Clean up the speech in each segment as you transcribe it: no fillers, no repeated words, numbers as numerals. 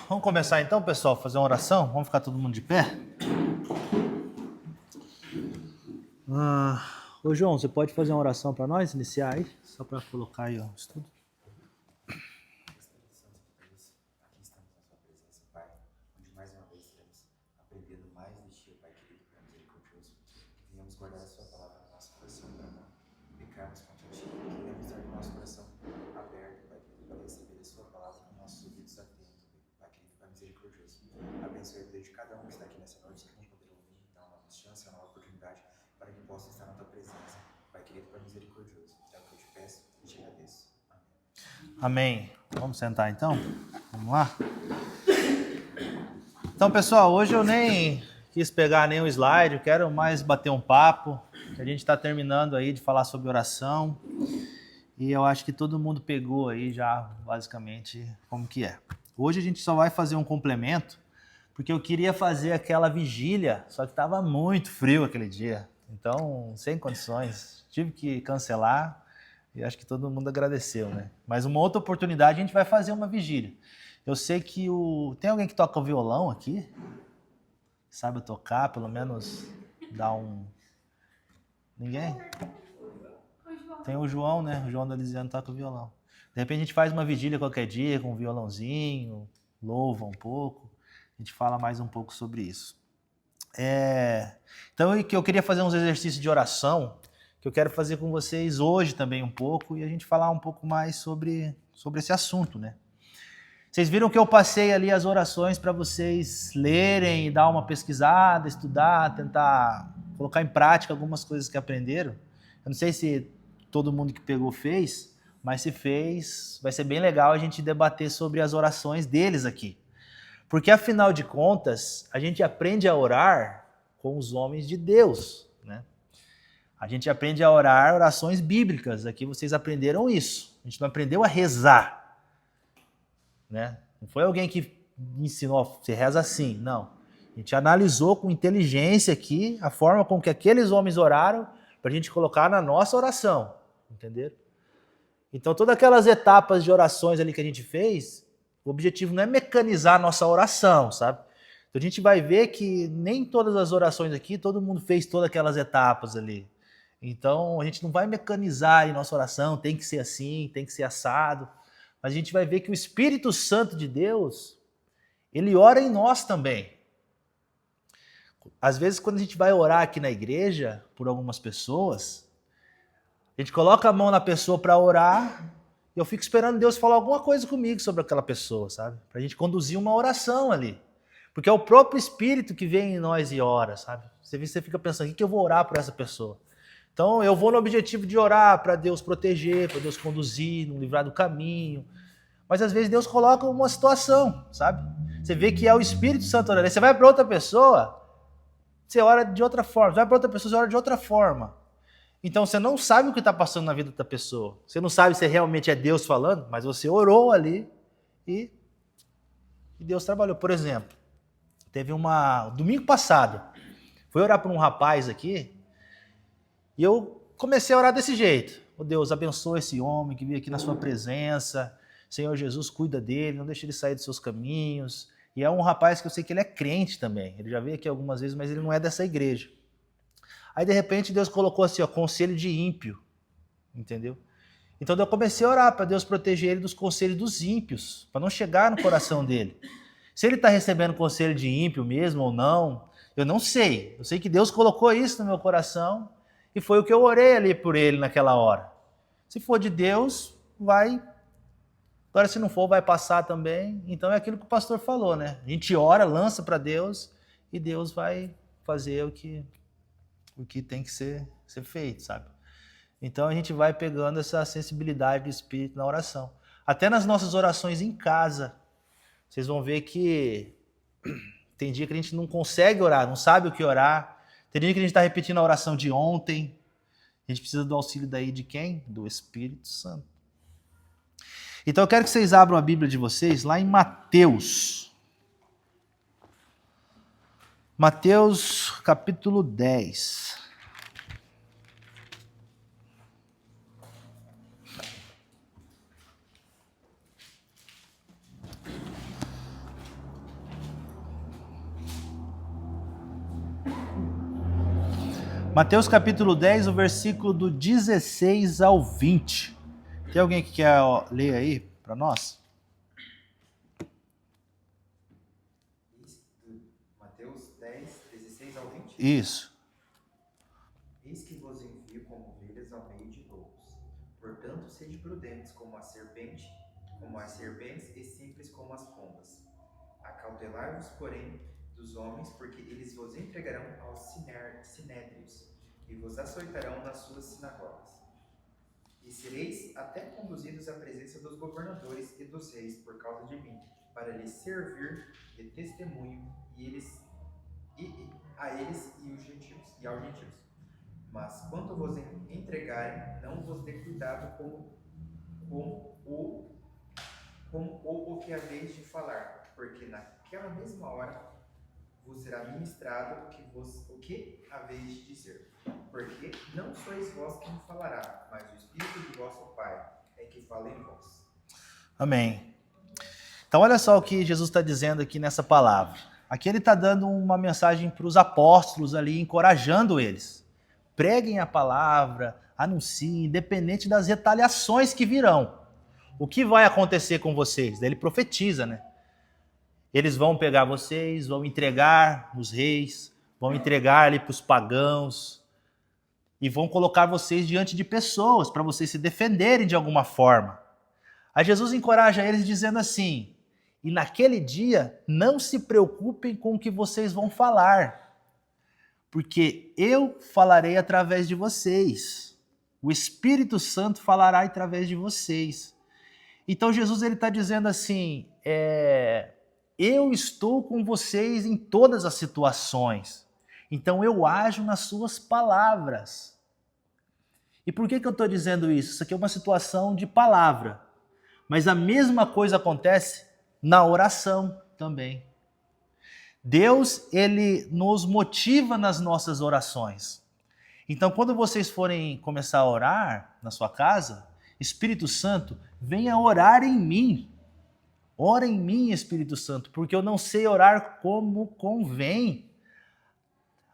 Vamos começar então, pessoal, fazer uma oração? Vamos ficar todo mundo de pé? Ô João, você pode fazer uma oração para nós, iniciar aí? Só para colocar aí o estudo. Aqui estamos na sua presença, Pai, onde mais uma vez temos aprendido mais de Ti, Pai querido, Pai misericordioso. Que venhamos guardar a Sua palavra no nosso coração para não pecarmos contra Ti. Que venhamos estar com o nosso coração aberto, Pai querido, para receber a Sua palavra com nossos ouvidos atentos, Pai querido, Pai misericordioso. Abençoe a vida de cada um que está aqui nessa noite, que não poderá ouvir, dá uma nova chance, uma nova oportunidade, para que possa estar na Tua presença, Pai querido, Pai misericordioso. É o que eu te peço e te agradeço. Amém. Vamos sentar então? Vamos lá? Então, pessoal, hoje eu nem quis pegar nenhum slide, eu quero mais bater um papo. A gente está terminando aí de falar sobre oração e eu acho que todo mundo pegou aí já basicamente como que é. Hoje a gente só vai fazer um complemento, porque eu queria fazer aquela vigília, só que estava muito frio aquele dia, então sem condições, tive que cancelar. E acho que todo mundo agradeceu, né? Mas uma outra oportunidade a gente vai fazer uma vigília. Eu sei que tem alguém que toca o violão aqui? Sabe tocar, pelo menos dar um... Ninguém? Tem o João, né? O João da Lisiane toca o violão. De repente a gente faz uma vigília qualquer dia com um violãozinho, louva um pouco. A gente fala mais um pouco sobre isso. Então eu queria fazer uns exercícios de oração que eu quero fazer com vocês hoje também um pouco e a gente falar um pouco mais sobre esse assunto, né? Vocês viram que eu passei ali as orações para vocês lerem, dar uma pesquisada, estudar, tentar colocar em prática algumas coisas que aprenderam. Eu não sei se todo mundo que pegou fez, mas se fez, vai ser bem legal a gente debater sobre as orações deles aqui. Porque afinal de contas, a gente aprende a orar com os homens de Deus, né? A gente aprende a orar orações bíblicas. Aqui vocês aprenderam isso. A gente não aprendeu a rezar, né? Não foi alguém que ensinou, você reza assim, não. A gente analisou com inteligência aqui a forma com que aqueles homens oraram para a gente colocar na nossa oração, entenderam? Então todas aquelas etapas de orações ali que a gente fez, o objetivo não é mecanizar a nossa oração, sabe? Então a gente vai ver que nem todas as orações aqui, todo mundo fez todas aquelas etapas ali. Então, a gente não vai mecanizar em nossa oração, tem que ser assim, tem que ser assado. Mas a gente vai ver que o Espírito Santo de Deus, ele ora em nós também. Às vezes, quando a gente vai orar aqui na igreja, por algumas pessoas, a gente coloca a mão na pessoa para orar, e eu fico esperando Deus falar alguma coisa comigo sobre aquela pessoa, sabe? Para a gente conduzir uma oração ali. Porque é o próprio Espírito que vem em nós e ora, sabe? Você fica pensando, o que eu vou orar por essa pessoa? Então, eu vou no objetivo de orar para Deus proteger, para Deus conduzir, nos livrar do caminho. Mas, às vezes, Deus coloca uma situação, sabe? Você vê que é o Espírito Santo orando. Você vai para outra pessoa, você ora de outra forma. Você vai para outra pessoa, você ora de outra forma. Então, você não sabe o que está passando na vida da pessoa. Você não sabe se realmente é Deus falando, mas você orou ali e Deus trabalhou. Por exemplo, teve domingo passado, fui orar para um rapaz aqui, e eu comecei a orar desse jeito. Oh Deus, abençoa esse homem que veio aqui na sua presença. Senhor Jesus, cuida dele, não deixe ele sair dos seus caminhos. E é um rapaz que eu sei que ele é crente também. Ele já veio aqui algumas vezes, mas ele não é dessa igreja. Aí, de repente, Deus colocou assim, ó, conselho de ímpio. Entendeu? Então, eu comecei a orar para Deus proteger ele dos conselhos dos ímpios, para não chegar no coração dele. Se ele está recebendo conselho de ímpio mesmo ou não, eu não sei. Eu sei que Deus colocou isso no meu coração. E foi o que eu orei ali por ele naquela hora. Se for de Deus, vai. Agora, se não for, vai passar também. Então, é aquilo que o pastor falou, né? A gente ora, lança para Deus e Deus vai fazer o que tem que ser feito, sabe? Então, a gente vai pegando essa sensibilidade do Espírito na oração. Até nas nossas orações em casa, vocês vão ver que tem dia que a gente não consegue orar, não sabe o que orar. Tem dia que a gente está repetindo a oração de ontem. A gente precisa do auxílio daí de quem? Do Espírito Santo. Então eu quero que vocês abram a Bíblia de vocês lá em Mateus. Mateus capítulo 10. Mateus capítulo 10, o versículo do 16 ao 20. Tem alguém que quer ler aí para nós? Mateus 10, 16 ao 20. Isso. Eis que vos envio como ovelhas ao meio de lobos. Portanto, sede prudentes como as serpentes e simples como as pombas. Acautelai-vos, porém, dos homens, porque eles vos entregarão aos sinédrios e vos açoitarão nas suas sinagogas. E sereis até conduzidos à presença dos governadores e dos reis por causa de mim, para lhes servir de testemunho a eles e aos gentios. Mas quando vos entregarem, não vos dê cuidado como o que haveis de falar, porque naquela mesma hora vos será ministrado o que haveis de dizer. Porque não sois vós quem falará, mas o Espírito de vosso Pai é que fala em vós. Amém. Então olha só o que Jesus está dizendo aqui nessa palavra. Aqui ele está dando uma mensagem para os apóstolos ali, encorajando eles. Preguem a palavra, anunciem, independente das retaliações que virão. O que vai acontecer com vocês? Daí ele profetiza, né? Eles vão pegar vocês, vão entregar os reis, vão entregar ali para os pagãos e vão colocar vocês diante de pessoas para vocês se defenderem de alguma forma. Aí Jesus encoraja eles dizendo assim: e naquele dia não se preocupem com o que vocês vão falar, porque eu falarei através de vocês. O Espírito Santo falará através de vocês. Então Jesus está dizendo assim, eu estou com vocês em todas as situações. Então eu ajo nas suas palavras. E por que eu estou dizendo isso? Isso aqui é uma situação de palavra. Mas a mesma coisa acontece na oração também. Deus, ele nos motiva nas nossas orações. Então quando vocês forem começar a orar na sua casa, Espírito Santo, venha orar em mim. Ora em mim, Espírito Santo, porque eu não sei orar como convém.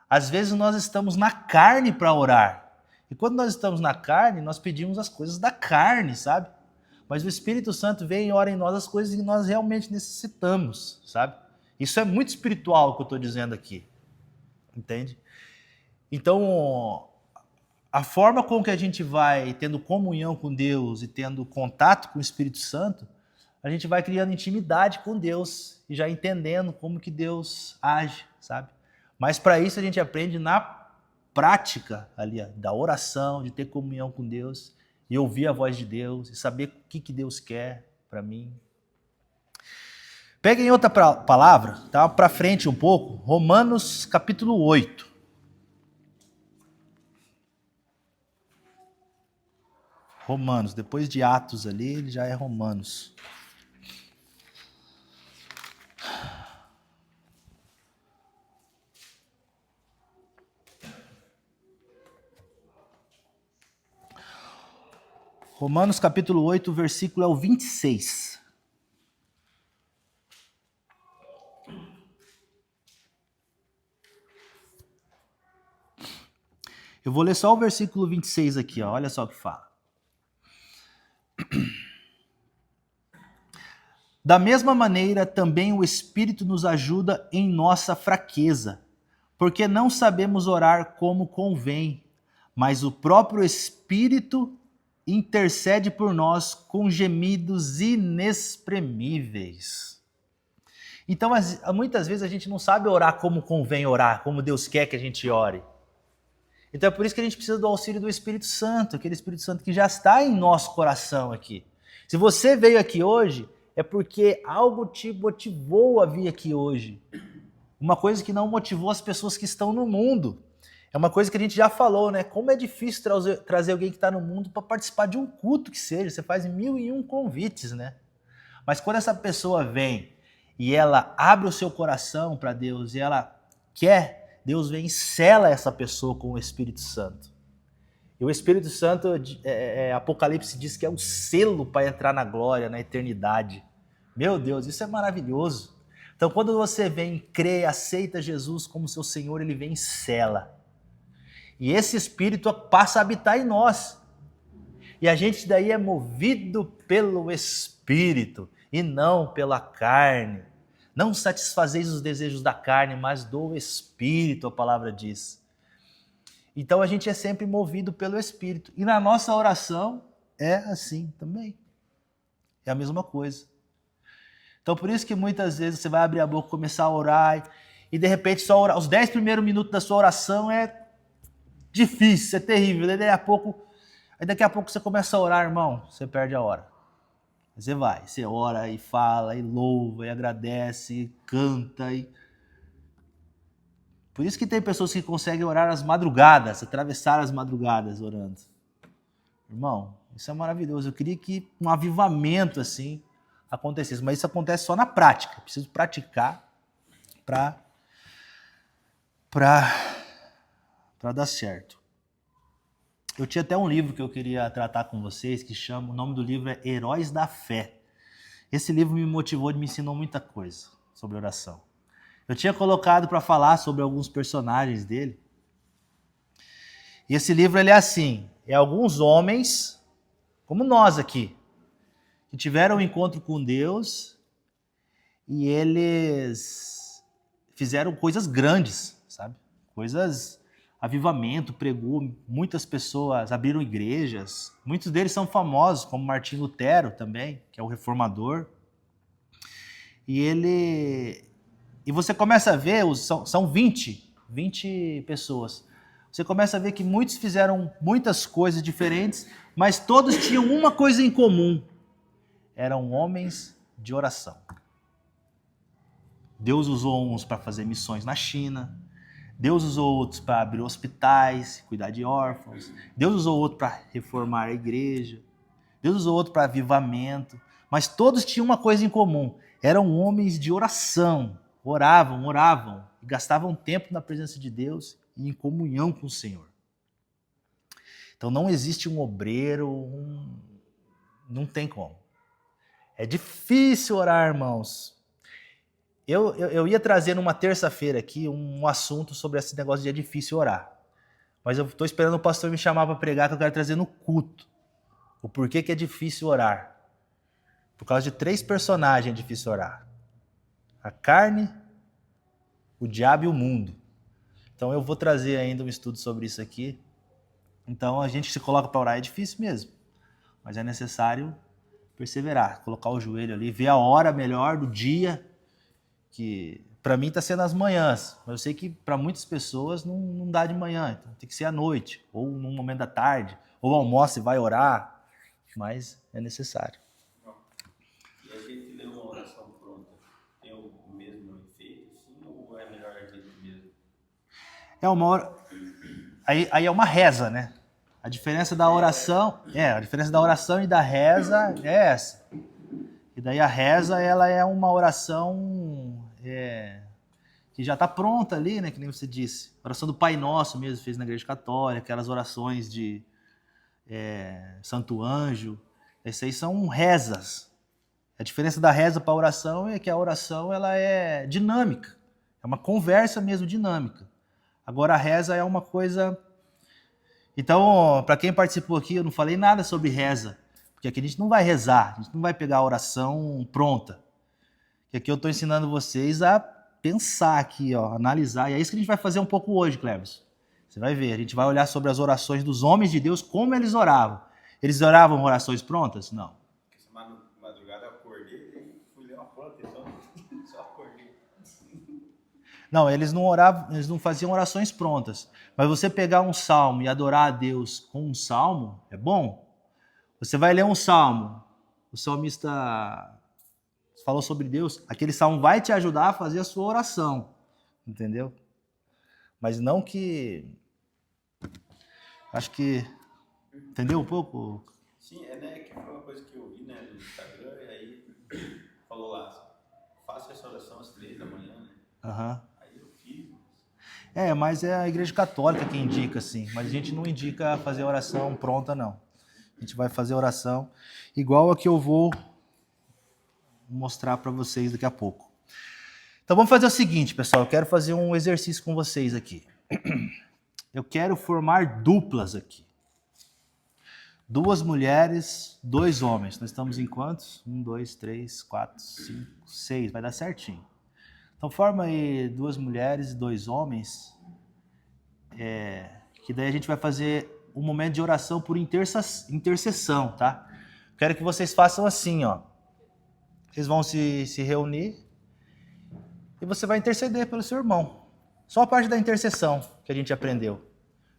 Às vezes nós estamos na carne para orar. E quando nós estamos na carne, nós pedimos as coisas da carne, sabe? Mas o Espírito Santo vem e ora em nós as coisas que nós realmente necessitamos, sabe? Isso é muito espiritual o que eu estou dizendo aqui. Entende? Então, a forma com que a gente vai tendo comunhão com Deus e tendo contato com o Espírito Santo, a gente vai criando intimidade com Deus e já entendendo como que Deus age, sabe? Mas para isso a gente aprende na prática ali, da oração, de ter comunhão com Deus e ouvir a voz de Deus e saber o que Deus quer para mim. Peguem outra palavra, tá? Para frente um pouco, Romanos capítulo 8. Romanos, depois de Atos ali, ele já é Romanos. Romanos capítulo 8, o versículo é o 26. Eu vou ler só o versículo 26 aqui, ó. Olha só o que fala. Da mesma maneira, também o Espírito nos ajuda em nossa fraqueza, porque não sabemos orar como convém, mas o próprio Espírito intercede por nós com gemidos inexprimíveis. Então, muitas vezes a gente não sabe orar como convém orar, como Deus quer que a gente ore. Então é por isso que a gente precisa do auxílio do Espírito Santo, aquele Espírito Santo que já está em nosso coração aqui. Se você veio aqui hoje, é porque algo te motivou a vir aqui hoje. Uma coisa que não motivou as pessoas que estão no mundo. É uma coisa que a gente já falou, né? Como é difícil trazer alguém que está no mundo para participar de um culto que seja. Você faz 1001 convites, né? Mas quando essa pessoa vem e ela abre o seu coração para Deus e ela quer, Deus vem e sela essa pessoa com o Espírito Santo. E o Espírito Santo, Apocalipse diz que é o selo para entrar na glória, na eternidade. Meu Deus, isso é maravilhoso. Então quando você vem, crê, aceita Jesus como seu Senhor, ele vem e sela. E esse Espírito passa a habitar em nós. E a gente daí é movido pelo Espírito e não pela carne. Não satisfazeis os desejos da carne, mas do Espírito, a palavra diz. Então a gente é sempre movido pelo Espírito. E na nossa oração é assim também. É a mesma coisa. Então por isso que muitas vezes você vai abrir a boca, começar a orar e de repente só orar. Os 10 primeiros minutos da sua oração é difícil, é terrível. Aí daqui a pouco você começa a orar, irmão, você perde a hora. Você vai, você ora e fala, e louva, e agradece, e canta. Por isso que tem pessoas que conseguem orar às madrugadas, atravessar as madrugadas orando. Irmão, isso é maravilhoso. Eu queria que um avivamento assim acontecesse, mas isso acontece só na prática. Eu preciso praticar para dar certo. Eu tinha até um livro que eu queria tratar com vocês, o nome do livro é Heróis da Fé. Esse livro me motivou, me ensinou muita coisa sobre oração. Eu tinha colocado para falar sobre alguns personagens dele. E esse livro ele é assim, é alguns homens, como nós aqui, que tiveram um encontro com Deus e eles fizeram coisas grandes, sabe? Avivamento, pregou, muitas pessoas abriram igrejas, muitos deles são famosos, como Martim Lutero também, que é o reformador. E você começa a ver, são 20 pessoas. Você começa a ver que muitos fizeram muitas coisas diferentes, mas todos tinham uma coisa em comum. Eram homens de oração. Deus usou uns para fazer missões na China. Deus usou outros para abrir hospitais, cuidar de órfãos. Deus usou outro para reformar a igreja. Deus usou outro para avivamento. Mas todos tinham uma coisa em comum. Eram homens de oração. Oravam e gastavam tempo na presença de Deus e em comunhão com o Senhor. Então não existe um obreiro, não tem como. É difícil orar, irmãos. Eu ia trazer numa terça-feira aqui um assunto sobre esse negócio de é difícil orar. Mas eu estou esperando o pastor me chamar para pregar, que eu quero trazer no culto. O porquê que é difícil orar. Por causa de 3 personagens é difícil orar. A carne, o diabo e o mundo. Então eu vou trazer ainda um estudo sobre isso aqui. Então a gente se coloca para orar, é difícil mesmo. Mas é necessário perseverar, colocar o joelho ali, ver a hora melhor do dia, que para mim está sendo as manhãs, mas eu sei que para muitas pessoas não dá de manhã, então tem que ser à noite, ou num momento da tarde, ou almoça e vai orar, mas é necessário. E a gente lê uma oração pronta, tem o mesmo efeito, sim, ou é melhor a gente mesmo? É uma hora... Aí é uma reza, né? A diferença da oração e da reza é essa. E daí a reza, ela é uma oração que já está pronta ali, né? Que nem você disse. A oração do Pai Nosso mesmo, fez na Igreja Católica, aquelas orações de Santo Anjo. Essas aí são rezas. A diferença da reza para a oração é que a oração ela é dinâmica. É uma conversa mesmo dinâmica. Agora a reza é uma coisa... Então, para quem participou aqui, eu não falei nada sobre reza. Porque aqui a gente não vai rezar, a gente não vai pegar a oração pronta. Porque aqui eu estou ensinando vocês a pensar aqui, ó, analisar. E é isso que a gente vai fazer um pouco hoje, Cleves. Você vai ver, a gente vai olhar sobre as orações dos homens de Deus, como eles oravam. Eles oravam orações prontas? Não. Essa madrugada eu acordei e fui ler uma planta, só acordei. Não, eles não oravam, eles não faziam orações prontas. Mas você pegar um salmo e adorar a Deus com um salmo, é bom. Você vai ler um salmo, o salmista falou sobre Deus, aquele salmo vai te ajudar a fazer a sua oração, entendeu? Mas não que... Acho que... Entendeu um pouco? Sim, né, que foi uma coisa que eu vi, né, no Instagram, e aí falou lá, faça essa oração às 3 da manhã, né? Aham. Aí eu fiz. Mas é a Igreja Católica que indica, assim. Mas a gente não indica fazer oração pronta, não. A gente vai fazer oração igual a que eu vou mostrar para vocês daqui a pouco. Então vamos fazer o seguinte, pessoal. Eu quero fazer um exercício com vocês aqui. eu quero formar duplas aqui. 2 mulheres, 2 homens. Nós estamos em quantos? 1, 2, 3, 4, 5, 6. Vai dar certinho. Então forma aí 2 mulheres e 2 homens. Que daí a gente vai fazer um momento de oração por intercessão, tá? Quero que vocês façam assim, ó. Vocês vão se reunir e você vai interceder pelo seu irmão. Só a parte da intercessão que a gente aprendeu.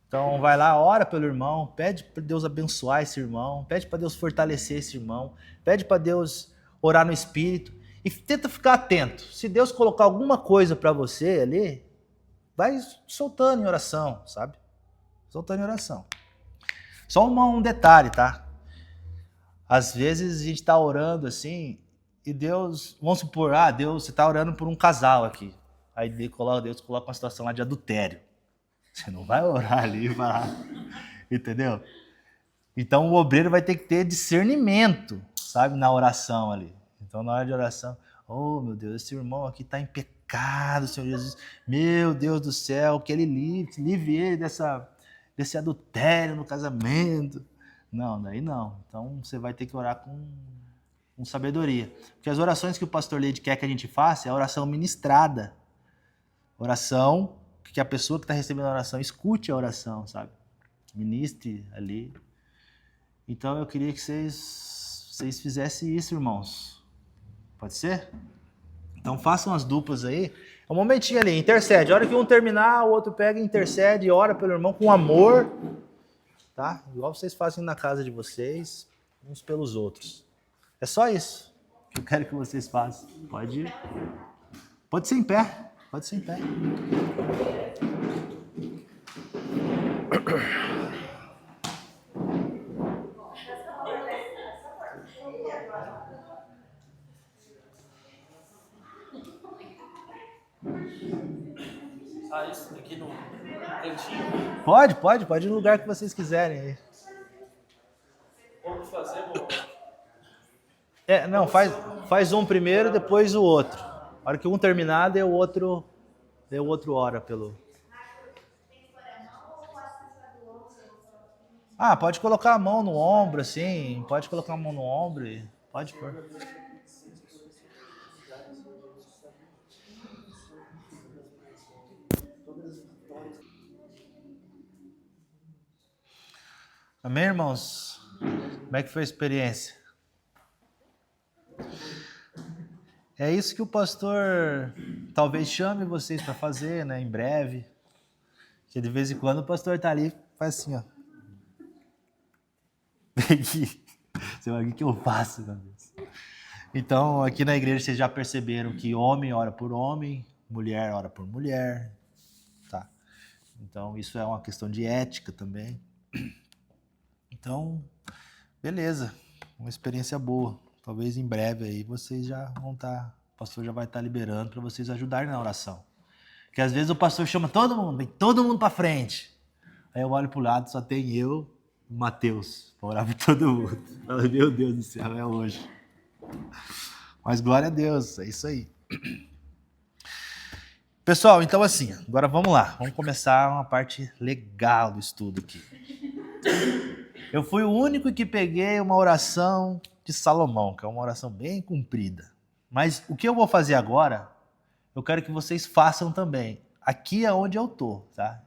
Então vai lá, ora pelo irmão, pede para Deus abençoar esse irmão, pede para Deus fortalecer esse irmão, pede para Deus orar no Espírito e tenta ficar atento. Se Deus colocar alguma coisa para você ali, vai soltando em oração, sabe? Soltando em oração. Só um detalhe, tá? Às vezes a gente está orando assim e Deus, vamos supor, Deus, você está orando por um casal aqui. Aí Deus coloca uma situação lá de adultério. Você não vai orar ali e falar, entendeu? Então o obreiro vai ter que ter discernimento, sabe, na oração ali. Então na hora de oração, oh meu Deus, esse irmão aqui está em pecado, Senhor Jesus. Meu Deus do céu, que ele livre ele desse adultério no casamento. Não, daí não. Então você vai ter que orar com sabedoria. Porque as orações que o pastor Leide quer que a gente faça é a oração ministrada. Oração que a pessoa que está recebendo a oração escute a oração, sabe? Ministre ali. Então eu queria que vocês fizessem isso, irmãos. Pode ser? Então façam as duplas aí. É um momentinho ali, intercede. A hora que um terminar, o outro pega, intercede e ora pelo irmão com amor. Tá? Igual vocês fazem na casa de vocês, uns pelos outros. É só isso que eu quero que vocês façam. Pode ser em pé. Pode ser em pé. Isso aqui no cantinho. Pode ir no lugar que vocês quiserem aí. Vamos fazer, amor. Não, faz um primeiro, depois o outro. A hora que um terminar, daí o outro ora pelo. Pode colocar a mão no ombro, assim. Pode colocar a mão no ombro e pode pôr. Amém, irmãos? Como é que foi a experiência? É isso que o pastor talvez chame vocês para fazer, né? Em breve. Que de vez em quando o pastor tá ali e faz assim, ó. Vem aqui. Você vai ver o que eu faço, meu Deus. Então, aqui na igreja vocês já perceberam que homem ora por homem, mulher ora por mulher. Tá? Então, isso é uma questão de ética também. Então, beleza. Uma experiência boa. Talvez em breve aí vocês já vão estar, o pastor já vai estar liberando para vocês ajudarem na oração. Porque às vezes o pastor chama todo mundo, vem todo mundo para frente. Aí eu olho pro lado, só tem eu e o Mateus para orar por todo mundo. Falo, meu Deus do céu, é hoje. Mas glória a Deus, é isso aí. Pessoal, então assim, agora vamos lá. Vamos começar uma parte legal do estudo aqui. Eu fui o único que peguei uma oração de Salomão, que é uma oração bem comprida. Mas o que eu vou fazer agora, eu quero que vocês façam também. Aqui é onde eu tô, tá?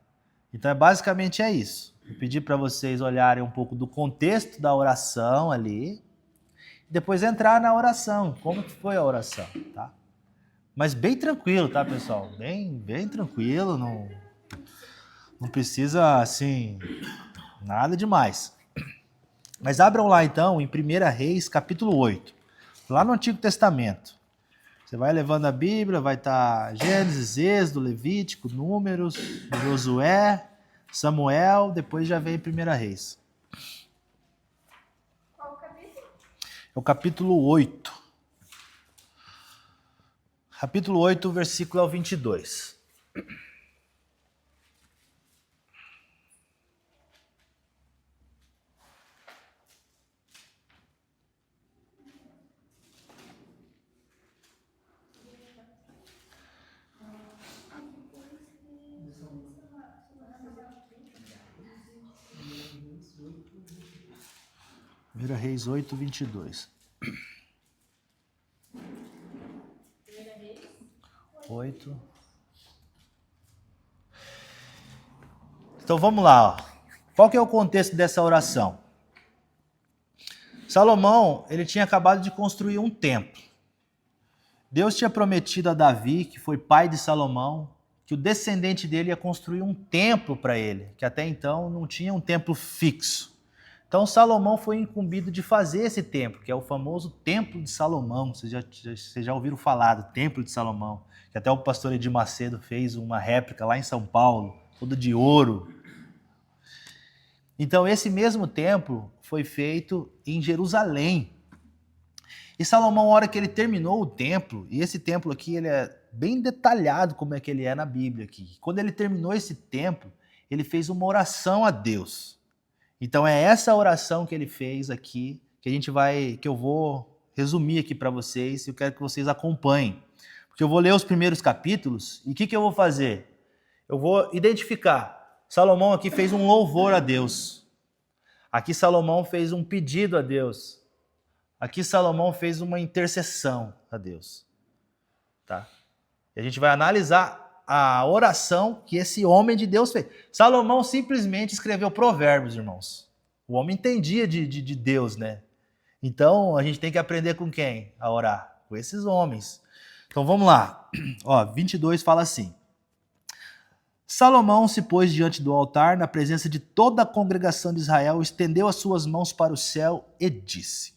Então, basicamente é isso. Eu pedi para vocês olharem um pouco do contexto da oração ali, e depois entrar na oração, como que foi a oração, tá? Mas bem tranquilo, tá, pessoal? Bem tranquilo, não precisa, assim, nada demais. Mas abram lá, então, em 1 Reis, capítulo 8, lá no Antigo Testamento. Você vai levando a Bíblia, vai estar Gênesis, Êxodo, Levítico, Números, Josué, Samuel, depois já vem 1 Reis. Qual o capítulo? É o capítulo 8. Capítulo 8, versículo ao 22. 1 Reis 8, 22. 8. Então vamos lá. Ó. Qual que é o contexto dessa oração? Salomão, ele tinha acabado de construir um templo. Deus tinha prometido a Davi, que foi pai de Salomão, que o descendente dele ia construir um templo para ele, que até então não tinha um templo fixo. Então Salomão foi incumbido de fazer esse templo, que é o famoso Templo de Salomão. Vocês já ouviram falar do Templo de Salomão, que até o pastor Edir Macedo fez uma réplica lá em São Paulo, todo de ouro. Então esse mesmo templo foi feito em Jerusalém. E Salomão, na hora que ele terminou o templo, e esse templo aqui ele é bem detalhado como é que ele é na Bíblia aqui. Quando ele terminou esse templo, ele fez uma oração a Deus. Então é essa oração que ele fez aqui, que eu vou resumir aqui para vocês, e eu quero que vocês acompanhem. Porque eu vou ler os primeiros capítulos, e o que eu vou fazer? Eu vou identificar. Salomão aqui fez um louvor a Deus. Aqui Salomão fez um pedido a Deus. Aqui Salomão fez uma intercessão a Deus. Tá? E a gente vai analisar a oração que esse homem de Deus fez. Salomão simplesmente escreveu provérbios, irmãos. O homem entendia de Deus, né? Então, a gente tem que aprender com quem? A orar. Com esses homens. Então, vamos lá. Ó, 22 fala assim. Salomão se pôs diante do altar, na presença de toda a congregação de Israel, estendeu as suas mãos para o céu e disse: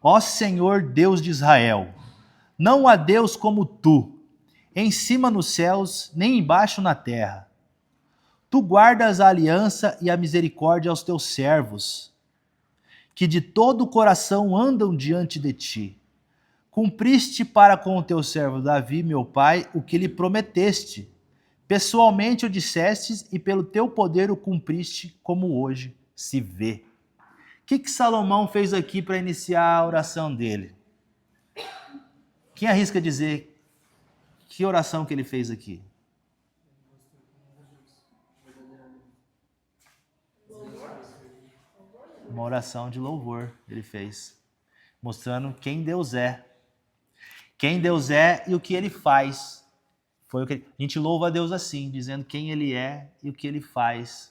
Ó Senhor Deus de Israel, não há Deus como tu, em cima nos céus, nem embaixo na terra. Tu guardas a aliança e a misericórdia aos teus servos, que de todo o coração andam diante de ti. Cumpriste para com o teu servo Davi, meu pai, o que lhe prometeste. Pessoalmente o dissestes e pelo teu poder o cumpriste, como hoje se vê. O que Salomão fez aqui para iniciar a oração dele? Quem arrisca dizer que oração que ele fez aqui? Uma oração de louvor ele fez, mostrando quem Deus é. Quem Deus é e o que ele faz. Foi o que a gente louva a Deus assim, dizendo quem ele é e o que ele faz.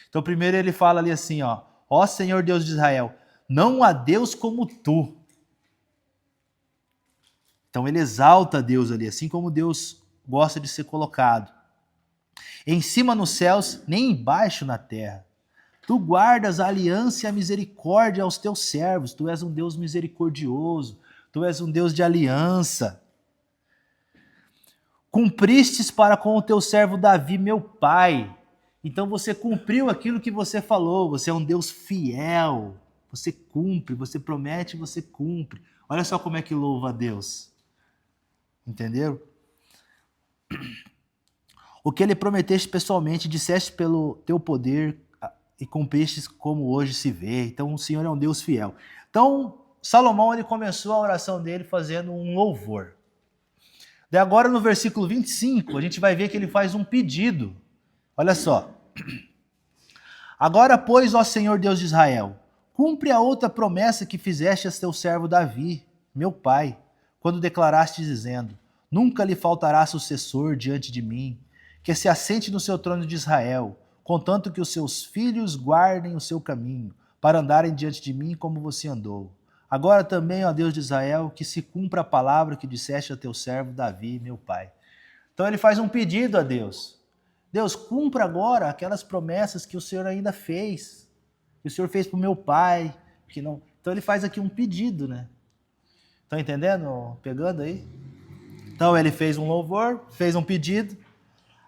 Então primeiro ele fala ali assim, ó Senhor Deus de Israel, não há Deus como tu. Então ele exalta a Deus ali, assim como Deus gosta de ser colocado. Em cima nos céus, nem embaixo na terra. Tu guardas a aliança e a misericórdia aos teus servos. Tu és um Deus misericordioso. Tu és um Deus de aliança. Cumpristes para com o teu servo Davi, meu pai. Então você cumpriu aquilo que você falou. Você é um Deus fiel. Você cumpre, você promete, você cumpre. Olha só como é que louva a Deus. Entenderam? O que ele prometeste pessoalmente, disseste pelo teu poder e cumpriste como hoje se vê. Então o Senhor é um Deus fiel. Então Salomão ele começou a oração dele fazendo um louvor. Daí agora no versículo 25 a gente vai ver que ele faz um pedido. Olha só. Agora pois, ó Senhor Deus de Israel, cumpre a outra promessa que fizeste a teu servo Davi, meu pai, quando declaraste dizendo, nunca lhe faltará sucessor diante de mim, que se assente no seu trono de Israel, contanto que os seus filhos guardem o seu caminho, para andarem diante de mim como você andou. Agora também, ó Deus de Israel, que se cumpra a palavra que disseste a teu servo Davi, meu pai. Então ele faz um pedido a Deus. Deus, cumpra agora aquelas promessas que o Senhor ainda fez, que o Senhor fez para o meu pai, que não. Então ele faz aqui um pedido, né? Estão entendendo? Pegando aí? Então ele fez um louvor, fez um pedido.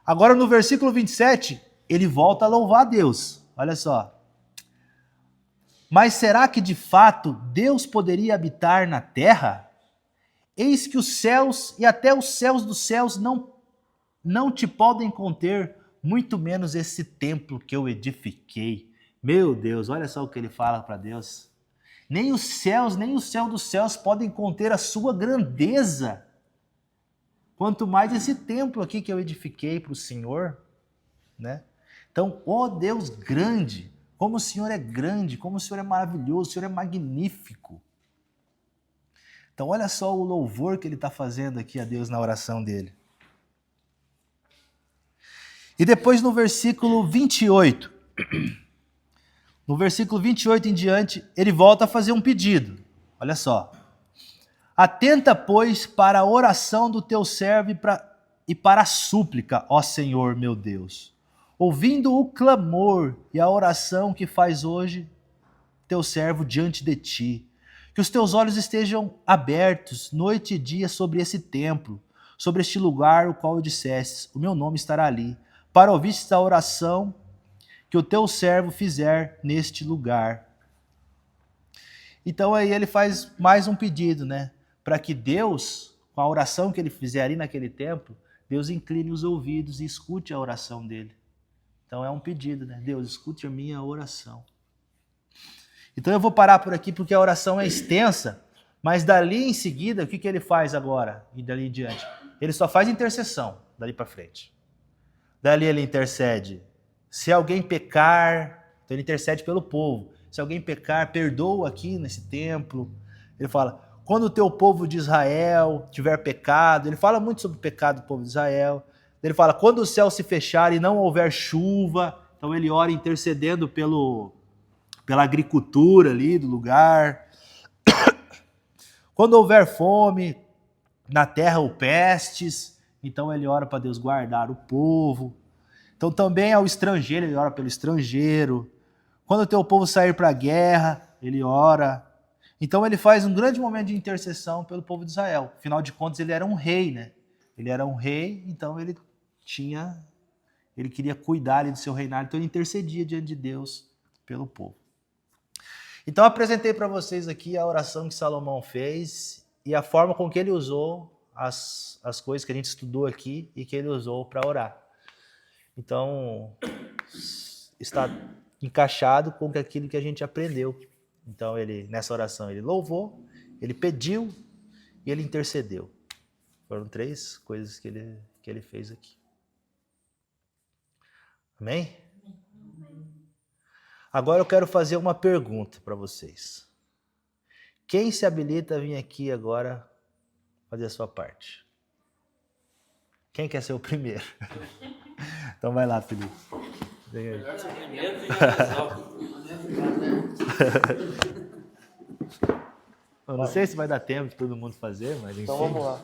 Agora no versículo 27, ele volta a louvar a Deus. Olha só. Mas será que de fato Deus poderia habitar na terra? Eis que os céus e até os céus dos céus não te podem conter, muito menos esse templo que eu edifiquei. Meu Deus, olha só o que ele fala para Deus. Nem os céus, nem o céu dos céus podem conter a sua grandeza. Quanto mais esse templo aqui que eu edifiquei para o Senhor, né? Então, ó Deus grande, Como o Senhor é grande, como o Senhor é maravilhoso, o Senhor é magnífico. Então olha só o louvor que ele está fazendo aqui a Deus na oração dele. E depois no versículo 28, no versículo 28 em diante, ele volta a fazer um pedido. Olha só. Atenta, pois, para a oração do teu servo e para a súplica, ó Senhor meu Deus, ouvindo o clamor e a oração que faz hoje teu servo diante de ti. Que os teus olhos estejam abertos noite e dia sobre esse templo, sobre este lugar o qual dissestes, o meu nome estará ali, para ouvir esta oração que o teu servo fizer neste lugar. Então aí ele faz mais um pedido, né? Para que Deus, com a oração que ele fizer ali naquele templo, Deus incline os ouvidos e escute a oração dele. Então é um pedido, né? Deus, escute a minha oração. Então eu vou parar por aqui porque a oração é extensa, mas dali em seguida, o que ele faz agora e dali em diante? Ele só faz intercessão, dali para frente. Dali ele intercede. Se alguém pecar, então ele intercede pelo povo. Se alguém pecar, perdoa aqui nesse templo. Ele fala, quando o teu povo de Israel tiver pecado, ele fala muito sobre o pecado do povo de Israel. Ele fala, quando o céu se fechar e não houver chuva, então ele ora intercedendo pela agricultura ali do lugar. Quando houver fome na terra ou pestes, então ele ora para Deus guardar o povo. Então também ao estrangeiro, ele ora pelo estrangeiro. Quando o teu povo sair para a guerra, ele ora. Então ele faz um grande momento de intercessão pelo povo de Israel. Afinal de contas, ele era um rei, né? Ele era um rei, então ele queria cuidar ali do seu reinado, então ele intercedia diante de Deus pelo povo. Então eu apresentei para vocês aqui a oração que Salomão fez e a forma com que ele usou as coisas que a gente estudou aqui e que ele usou para orar. Então, está encaixado com aquilo que a gente aprendeu. Então, nessa oração, ele louvou, ele pediu e ele intercedeu. Foram 3 coisas que ele fez aqui. Amém? Agora eu quero fazer uma pergunta para vocês. Quem se habilita a vir aqui agora fazer a sua parte? Quem quer ser o primeiro? Então vai lá, Felipe. Vem aí. Melhor ser primeiro e casal. Eu não sei se vai dar tempo de todo mundo fazer, mas enfim. Então vamos lá.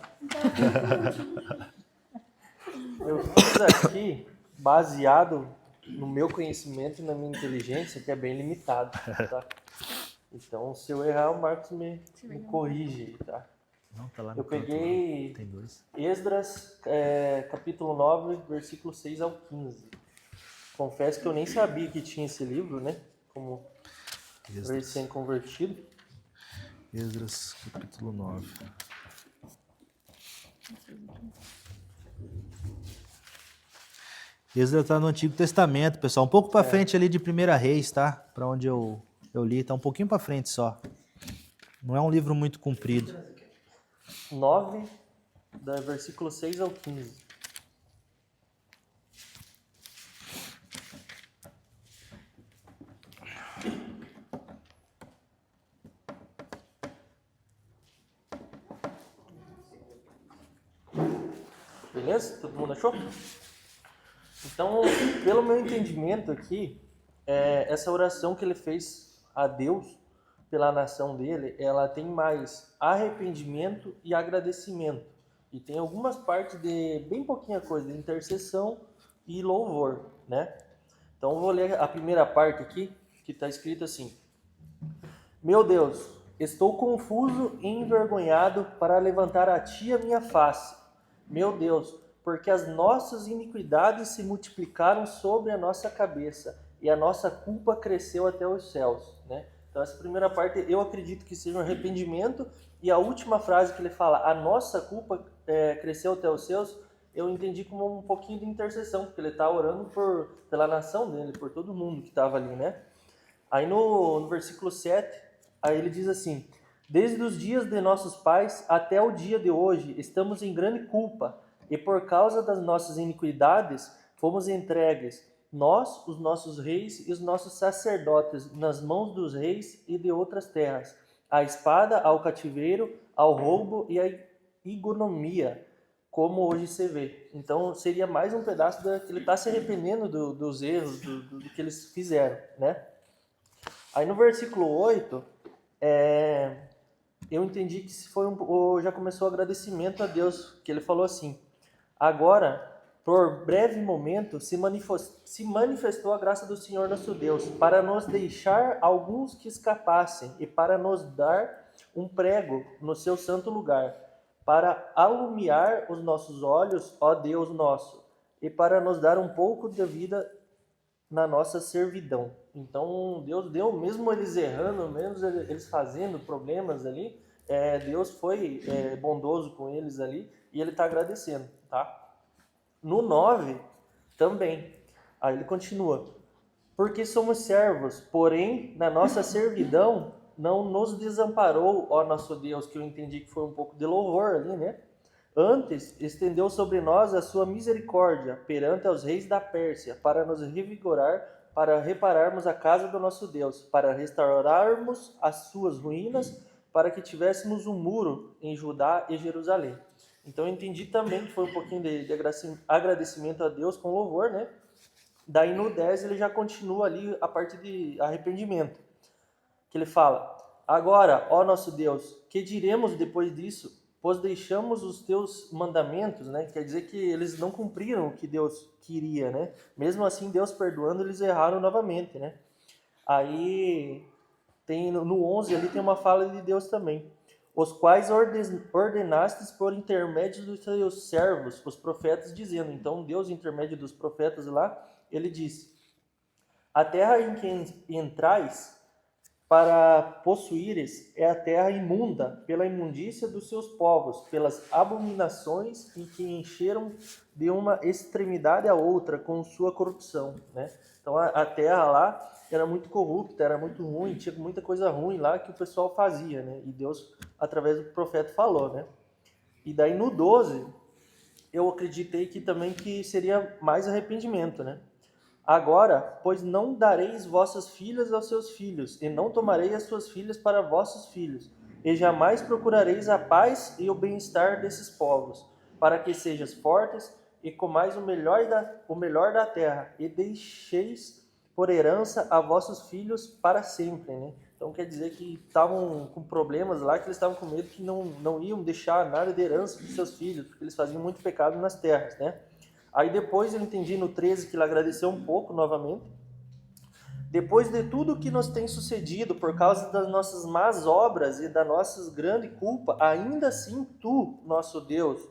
Eu fiz aqui baseado no meu conhecimento e na minha inteligência, que é bem limitado, tá? Então, se eu errar, o Marcos me corrige, tá? Não, tá lá no Eu peguei Tem 2. Esdras, capítulo 9, versículo 6 ao 15. Confesso que eu nem sabia que tinha esse livro, né? Como recém-convertido. Esdras, capítulo 9. Esdras está no Antigo Testamento, pessoal. Um pouco para frente ali de 1 Reis, tá? Para onde eu li. Tá um pouquinho para frente só. Não é um livro muito comprido. 9, versículo 6 ao 15. Beleza? Todo mundo achou? Então, pelo meu entendimento aqui, essa oração que ele fez a Deus pela nação dele, ela tem mais arrependimento e agradecimento. E tem algumas partes de bem pouquinha coisa, de intercessão e louvor, né? Então, eu vou ler a primeira parte aqui, que está escrito assim: Meu Deus, estou confuso e envergonhado para levantar a ti a minha face. Meu Deus, porque as nossas iniquidades se multiplicaram sobre a nossa cabeça e a nossa culpa cresceu até os céus, né? Então essa primeira parte eu acredito que seja um arrependimento, e a última frase que ele fala, a nossa culpa cresceu até os céus, eu entendi como um pouquinho de intercessão, porque ele está orando pela nação dele, por todo mundo que estava ali, né? Aí no versículo 7, aí ele diz assim: Desde os dias de nossos pais até o dia de hoje, estamos em grande culpa, e por causa das nossas iniquidades, fomos entregues nós, os nossos reis e os nossos sacerdotes, nas mãos dos reis e de outras terras, à espada, ao cativeiro, ao roubo e à ignomia, como hoje se vê. Então, seria mais um pedaço que ele está se arrependendo dos erros, do que eles fizeram, né? Aí no versículo 8, eu entendi que já começou o agradecimento a Deus, que ele falou assim: agora, por breve momento, se manifestou a graça do Senhor nosso Deus, para nos deixar alguns que escapassem e para nos dar um prego no seu santo lugar, para alumiar os nossos olhos, ó Deus nosso, e para nos dar um pouco de vida na nossa servidão. Então, Deus deu, mesmo eles errando, mesmo eles fazendo problemas ali, Deus foi bondoso com eles ali e ele está agradecendo, tá? No 9, também. Aí ele continua. Porque somos servos, porém, na nossa servidão, não nos desamparou, ó nosso Deus, que eu entendi que foi um pouco de louvor ali, né? Antes, estendeu sobre nós a sua misericórdia perante aos reis da Pérsia, para nos revigorar, para repararmos a casa do nosso Deus, para restaurarmos as suas ruínas, para que tivéssemos um muro em Judá e Jerusalém. Então eu entendi também que foi um pouquinho de agradecimento a Deus com louvor, né? Daí no 10 ele já continua ali a parte de arrependimento, que ele fala: agora, ó nosso Deus, que diremos depois disso? Pois deixamos os teus mandamentos, né? Quer dizer que eles não cumpriram o que Deus queria, né? Mesmo assim, Deus perdoando, eles erraram novamente, né? Aí tem no 11 ali tem uma fala de Deus também: os quais ordenastes por intermédio dos teus servos, os profetas, dizendo. Então Deus, intermédio dos profetas lá, ele disse: a terra em que entrais para possuíres é a terra imunda, pela imundícia dos seus povos, pelas abominações em que encheram de uma extremidade a outra com sua corrupção, né? Então a terra lá era muito corrupta, era muito ruim, tinha muita coisa ruim lá que o pessoal fazia, né? E Deus, através do profeta, falou, né? E daí no 12, eu acreditei que também que seria mais arrependimento, né? Agora, pois não dareis vossas filhas aos seus filhos, e não tomarei as suas filhas para vossos filhos, e jamais procurareis a paz e o bem-estar desses povos, para que sejas fortes e comais o melhor da terra, e deixeis por herança a vossos filhos para sempre, né? Então quer dizer que estavam com problemas lá, que eles estavam com medo que não iam deixar nada de herança para os seus filhos, porque eles faziam muito pecado nas terras, né? Aí depois eu entendi no 13 que ele agradeceu um pouco novamente. Depois de tudo que nos tem sucedido por causa das nossas más obras e da nossa grande culpa, ainda assim tu, nosso Deus,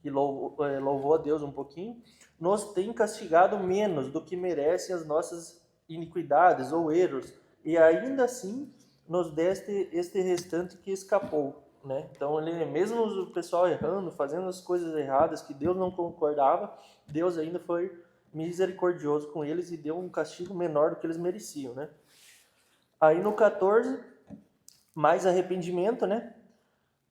que louvou a Deus um pouquinho, nos tem castigado menos do que merecem as nossas iniquidades ou erros, e ainda assim nos deste este restante que escapou, né? Então, mesmo o pessoal errando, fazendo as coisas erradas que Deus não concordava, Deus ainda foi misericordioso com eles e deu um castigo menor do que eles mereciam, né? Aí no 14, mais arrependimento, né?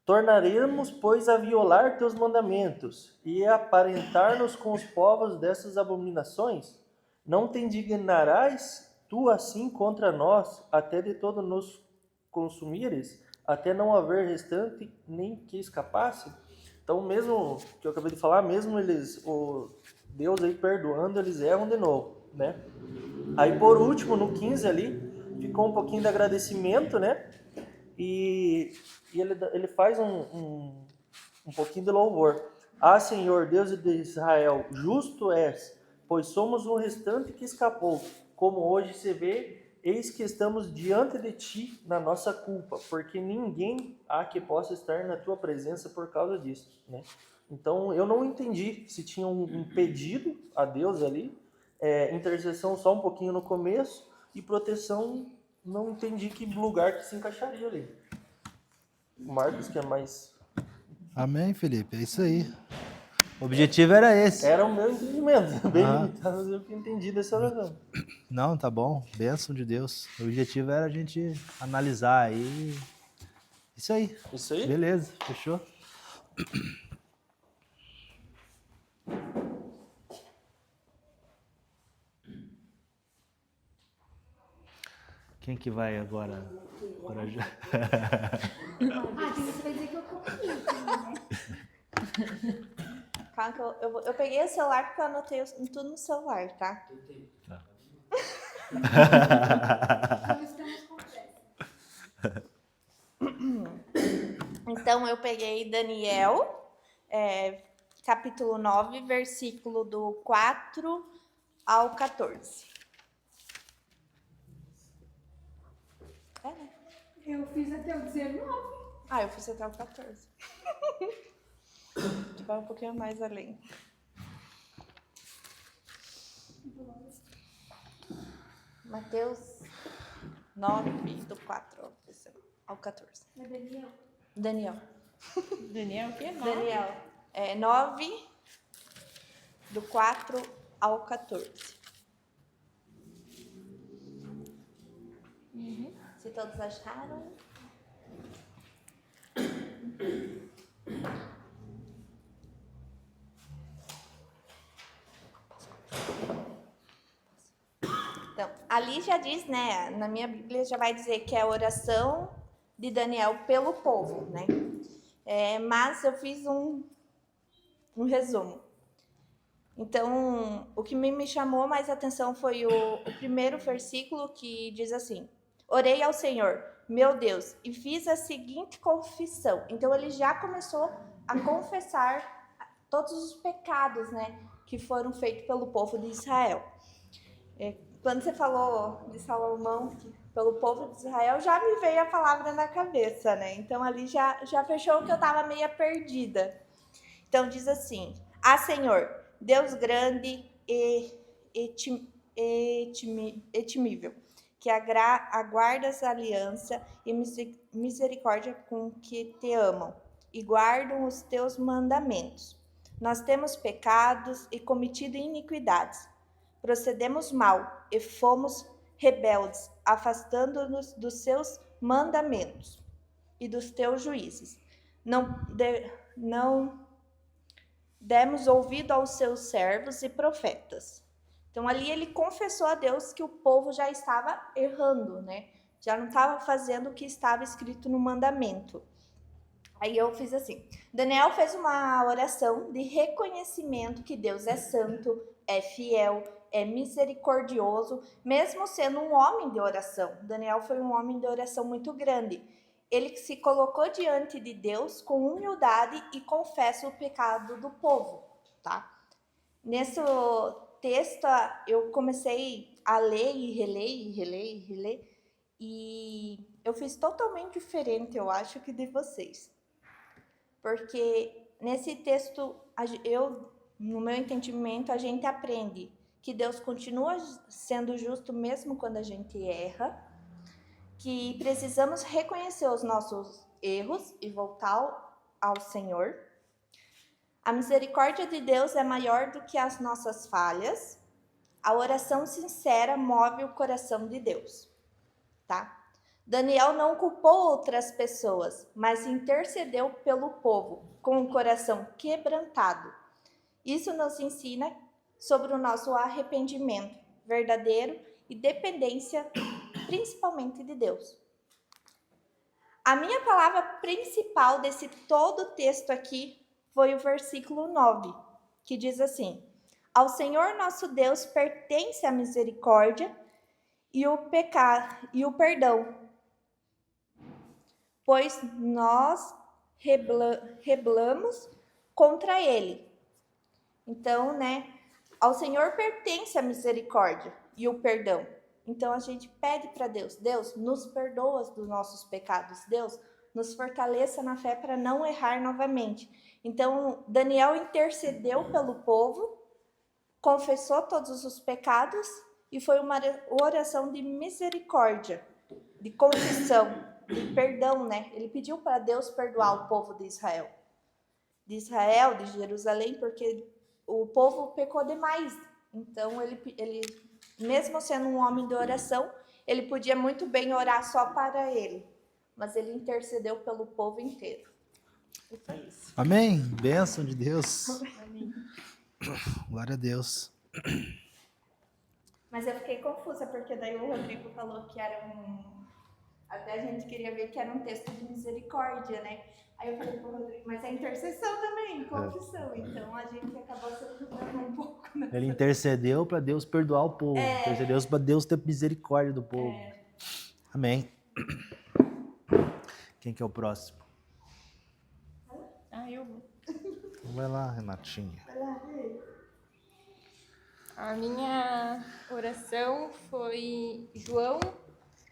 Tornaremos, pois, a violar teus mandamentos e a aparentar-nos com os povos dessas abominações? Não te indignarás tu assim contra nós, até de todo nos consumires, até não haver restante nem que escapasse? Então, mesmo que eu acabei de falar, mesmo eles, o Deus aí perdoando, eles erram de novo, né? Aí, por último, no 15 ali, ficou um pouquinho de agradecimento, né? E ele faz um pouquinho de louvor. Ah, Senhor, Deus de Israel, justo és, pois somos um restante que escapou. Como hoje se vê, eis que estamos diante de ti na nossa culpa, porque ninguém há que possa estar na tua presença por causa disso, né? Então, eu não entendi se tinha um pedido a Deus ali, intercessão só um pouquinho no começo, e proteção, não entendi que lugar que se encaixaria ali. Marcos, que é mais... Amém, Felipe, é isso aí. O objetivo era esse. Era o meu entendimento, bem limitado, mas eu que entendi dessa oração. Não, tá bom. Bênção de Deus. O objetivo era a gente analisar aí. Isso aí. Isso aí? Beleza, fechou? Quem que vai agora? Já. Você vai dizer que eu comi, né? Calma que eu peguei o celular porque eu anotei tudo no celular, tá? Não estamos com pressa. Então eu peguei Daniel, capítulo 9, versículo do 4 ao 14. Né? Eu fiz até o 19. Ah, eu fiz até o 14. Vai um pouquinho mais além. Mateus 9, do 4 ao 14. É Daniel. Daniel. Daniel, o quê? Daniel. 9, do 4 ao 14. Se todos acharam. Então, ali já diz, né? Na minha Bíblia já vai dizer que é a oração de Daniel pelo povo, né? Mas eu fiz um resumo. Então, o que me chamou mais atenção foi o primeiro versículo que diz assim: orei ao Senhor, meu Deus, e fiz a seguinte confissão. Então, ele já começou a confessar todos os pecados, né, que foram feitos pelo povo de Israel. Quando você falou de Salomão, pelo povo de Israel, já me veio a palavra na cabeça, né? Então, ali já fechou que eu estava meio perdida. Então, diz assim: ah, Senhor, Deus grande e temível, que aguardas a aliança e misericórdia com que te amam e guardam os teus mandamentos. Nós temos pecados e cometido iniquidades. Procedemos mal e fomos rebeldes, afastando-nos dos seus mandamentos e dos teus juízes. Não demos ouvido aos seus servos e profetas. Então, ali ele confessou a Deus que o povo já estava errando, né? Já não estava fazendo o que estava escrito no mandamento. Aí eu fiz assim: Daniel fez uma oração de reconhecimento que Deus é santo, é fiel, é misericordioso, mesmo sendo um homem de oração. Daniel foi um homem de oração muito grande. Ele se colocou diante de Deus com humildade e confessa o pecado do povo, tá? Nesse texto, eu comecei a ler e reler, e eu fiz totalmente diferente, eu acho, que de vocês. Porque nesse texto, no meu entendimento, a gente aprende que Deus continua sendo justo mesmo quando a gente erra, que precisamos reconhecer os nossos erros e voltar ao Senhor. A misericórdia de Deus é maior do que as nossas falhas. A oração sincera move o coração de Deus, tá? Daniel não culpou outras pessoas, mas intercedeu pelo povo com o coração quebrantado. Isso nos ensina sobre o nosso arrependimento verdadeiro e dependência, principalmente de Deus. A minha palavra principal desse todo o texto aqui foi o versículo 9, que diz assim: ao Senhor nosso Deus pertence a misericórdia e o perdão, pois nós rebelamos contra ele. Então, né, ao Senhor pertence a misericórdia e o perdão. Então, a gente pede para Deus: Deus, nos perdoa dos nossos pecados. Deus, nos fortaleça na fé para não errar novamente. Então, Daniel intercedeu pelo povo, confessou todos os pecados e foi uma oração de misericórdia, de confissão, de perdão, né? Ele pediu para Deus perdoar o povo de Israel, de Jerusalém, porque o povo pecou demais. Então, ele, mesmo sendo um homem de oração, ele podia muito bem orar só para ele, mas ele intercedeu pelo povo inteiro. E foi isso. Amém. Bênção de Deus. Glória a Deus. Mas eu fiquei confusa, porque daí o Rodrigo falou que era até a gente queria ver que era um texto de misericórdia, né? Aí eu falei pro Rodrigo, mas é intercessão também, confissão. Então a gente acabou se ajudando um pouco, né? Ele intercedeu para Deus perdoar o povo. Intercedeu para Deus ter misericórdia do povo. Amém. Quem que é o próximo? Ah, eu vou. Vai lá, Renatinha. A minha oração foi João,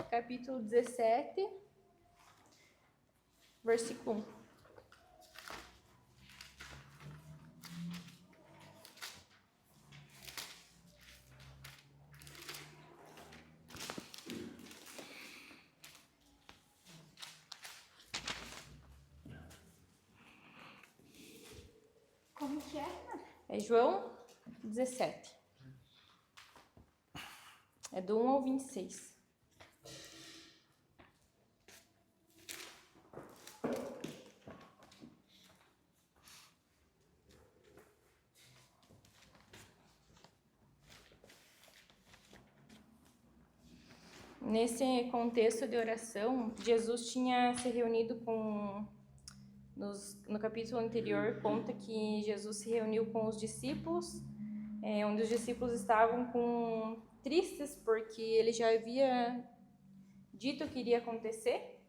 capítulo 17, versículo 1. Como que é? É João 17. É do 1 ao 26. Nesse contexto de oração, Jesus tinha se reunido no capítulo anterior, conta que Jesus se reuniu com os discípulos, onde os discípulos estavam tristes porque ele já havia dito o que iria acontecer.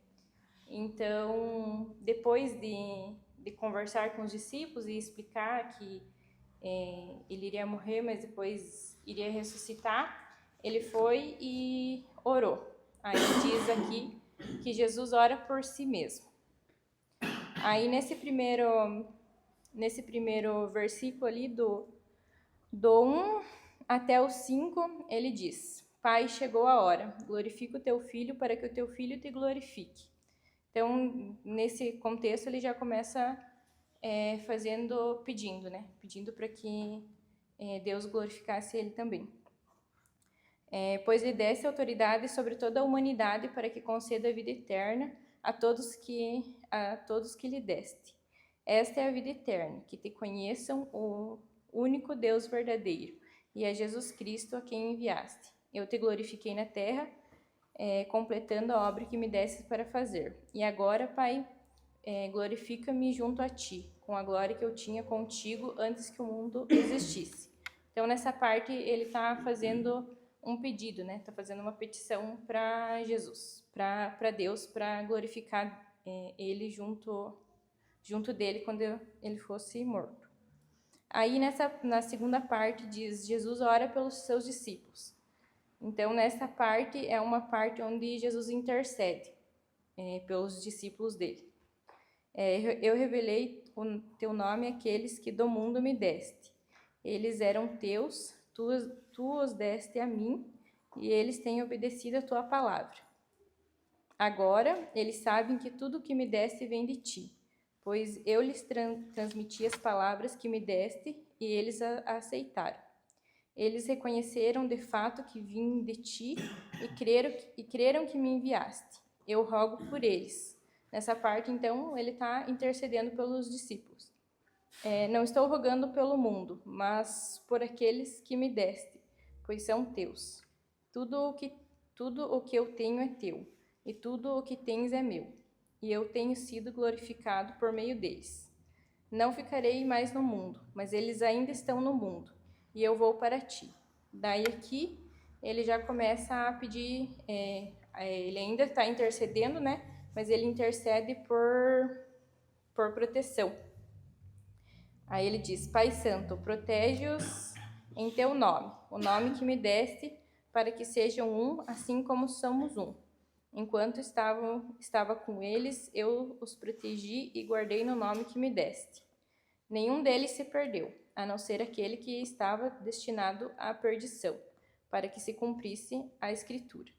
Então, depois de conversar com os discípulos e explicar que ele iria morrer, mas depois iria ressuscitar, ele foi e orou. Aí diz aqui que Jesus ora por si mesmo. Aí nesse primeiro versículo ali do 1 até o 5, ele diz: Pai, chegou a hora, glorifica o teu filho para que o teu filho te glorifique. Então, nesse contexto, ele já começa pedindo, né? Pedindo para que Deus glorificasse ele também. Pois lhe desse autoridade sobre toda a humanidade para que conceda a vida eterna a todos que lhe deste. Esta é a vida eterna, que te conheçam o único Deus verdadeiro e a Jesus Cristo a quem enviaste. Eu te glorifiquei na terra, completando a obra que me desses para fazer. E agora, Pai, glorifica-me junto a ti, com a glória que eu tinha contigo antes que o mundo existisse. Então, nessa parte, ele está fazendo um pedido, né? Está fazendo uma petição para Jesus, para Deus, para glorificar ele junto dele quando ele fosse morto. Aí, na segunda parte, diz: Jesus ora pelos seus discípulos. Então, nessa parte, é uma parte onde Jesus intercede pelos discípulos dele. Eu revelei o teu nome àqueles que do mundo me deste. Eles eram teus, tu os deste a mim, e eles têm obedecido a tua palavra. Agora, eles sabem que tudo o que me deste vem de ti, pois eu lhes transmiti as palavras que me deste, e eles a aceitaram. Eles reconheceram de fato que vim de ti e creram que me enviaste. Eu rogo por eles. Nessa parte, então, ele está intercedendo pelos discípulos. Não estou rogando pelo mundo, mas por aqueles que me deste, pois são teus. Tudo o que eu tenho é teu, e tudo o que tens é meu, e eu tenho sido glorificado por meio deles. Não ficarei mais no mundo, mas eles ainda estão no mundo, e eu vou para ti. Daí aqui, ele já começa a pedir, ele ainda está intercedendo, né? Mas ele intercede por proteção. Aí ele diz: Pai Santo, protege-os em teu nome, o nome que me deste, para que sejam um, assim como somos um. Enquanto estava com eles, eu os protegi e guardei no nome que me deste. Nenhum deles se perdeu, a não ser aquele que estava destinado à perdição, para que se cumprisse a Escritura.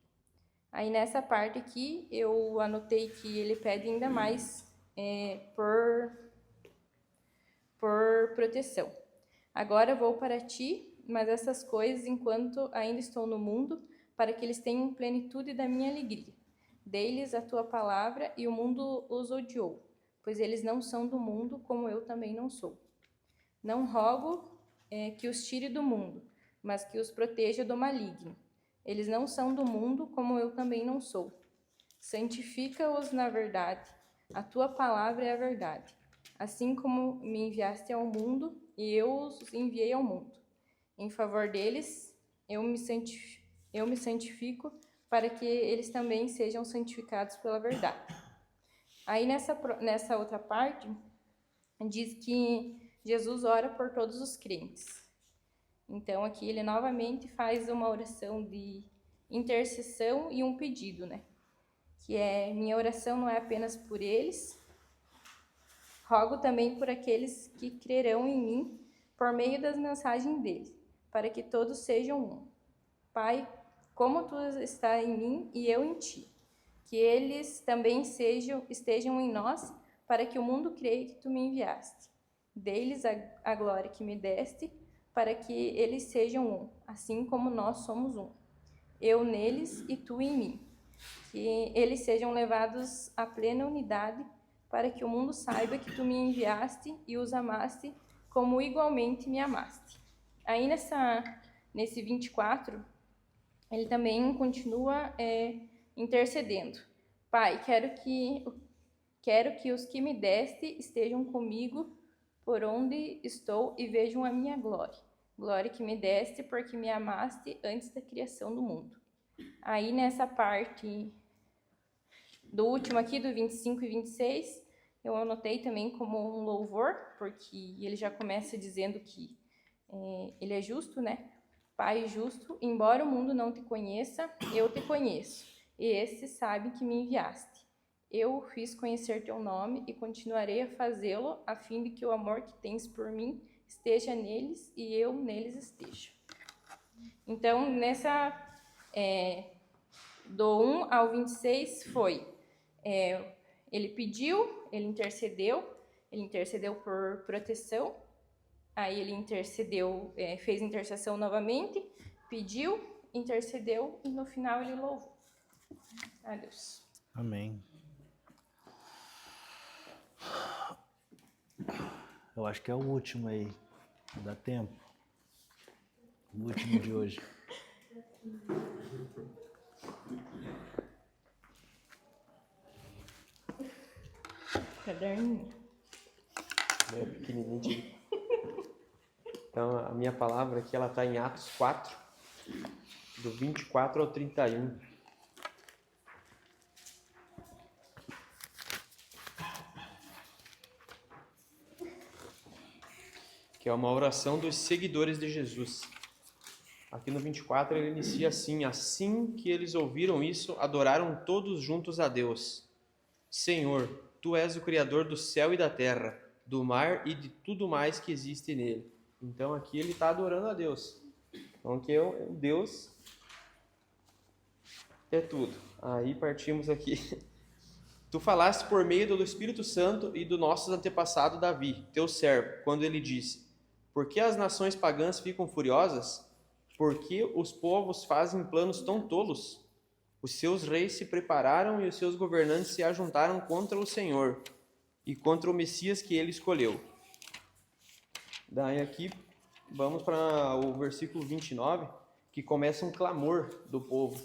Aí nessa parte aqui, eu anotei que ele pede ainda mais por proteção. Agora vou para ti, mas essas coisas enquanto ainda estou no mundo, para que eles tenham plenitude da minha alegria. Dei-lhes a tua palavra e o mundo os odiou, pois eles não são do mundo, como eu também não sou. Não rogo que os tire do mundo, mas que os proteja do maligno. Eles não são do mundo, como eu também não sou. Santifica-os na verdade. A tua palavra é a verdade. Assim como me enviaste ao mundo, e eu os enviei ao mundo. Em favor deles, eu me santifico, para que eles também sejam santificados pela verdade. Aí nessa outra parte, diz que Jesus ora por todos os crentes. Então aqui ele novamente faz uma oração de intercessão e um pedido, né? Que é: minha oração não é apenas por eles, rogo também por aqueles que crerão em mim por meio das mensagens dele, para que todos sejam um. Pai, como tu estás em mim e eu em ti, que eles também estejam em nós, para que o mundo creia que tu me enviaste. Dê-lhes a glória que me deste, para que eles sejam um, assim como nós somos um. Eu neles e tu em mim. Que eles sejam levados à plena unidade, para que o mundo saiba que tu me enviaste e os amaste, como igualmente me amaste. Aí nesse 24, ele também continua intercedendo. Pai, quero que os que me deste estejam comigo por onde estou e vejam a minha glória. Glória que me deste porque me amaste antes da criação do mundo. Aí nessa parte do último aqui, do 25 e 26, eu anotei também como um louvor, porque ele já começa dizendo que ele é justo, né? Pai justo, embora o mundo não te conheça, eu te conheço, e estes sabem que me enviaste. Eu o fiz conhecer teu nome e continuarei a fazê-lo, a fim de que o amor que tens por mim esteja neles e eu neles esteja. Então, do 1 ao 26 foi, ele pediu, ele intercedeu por proteção, aí ele intercedeu, fez intercessão novamente, pediu, intercedeu e no final ele louvou a Deus. Amém. Eu acho que é o último aí. Dá tempo. O último de hoje. Caderninho. É pequenininho. Então, a minha palavra aqui, ela está em Atos 4, do 24 ao 31. Que é uma oração dos seguidores de Jesus. Aqui no 24 ele inicia assim: assim que eles ouviram isso, adoraram todos juntos a Deus. Senhor, tu és o Criador do céu e da terra, do mar e de tudo mais que existe nele. Então aqui ele está adorando a Deus. Então que Deus é tudo. Aí partimos aqui. Tu falaste por meio do Espírito Santo e do nosso antepassado Davi, teu servo, quando ele disse: por que as nações pagãs ficam furiosas? Por que os povos fazem planos tão tolos? Os seus reis se prepararam e os seus governantes se ajuntaram contra o Senhor e contra o Messias que ele escolheu. Daí aqui, vamos para o versículo 29, que começa um clamor do povo.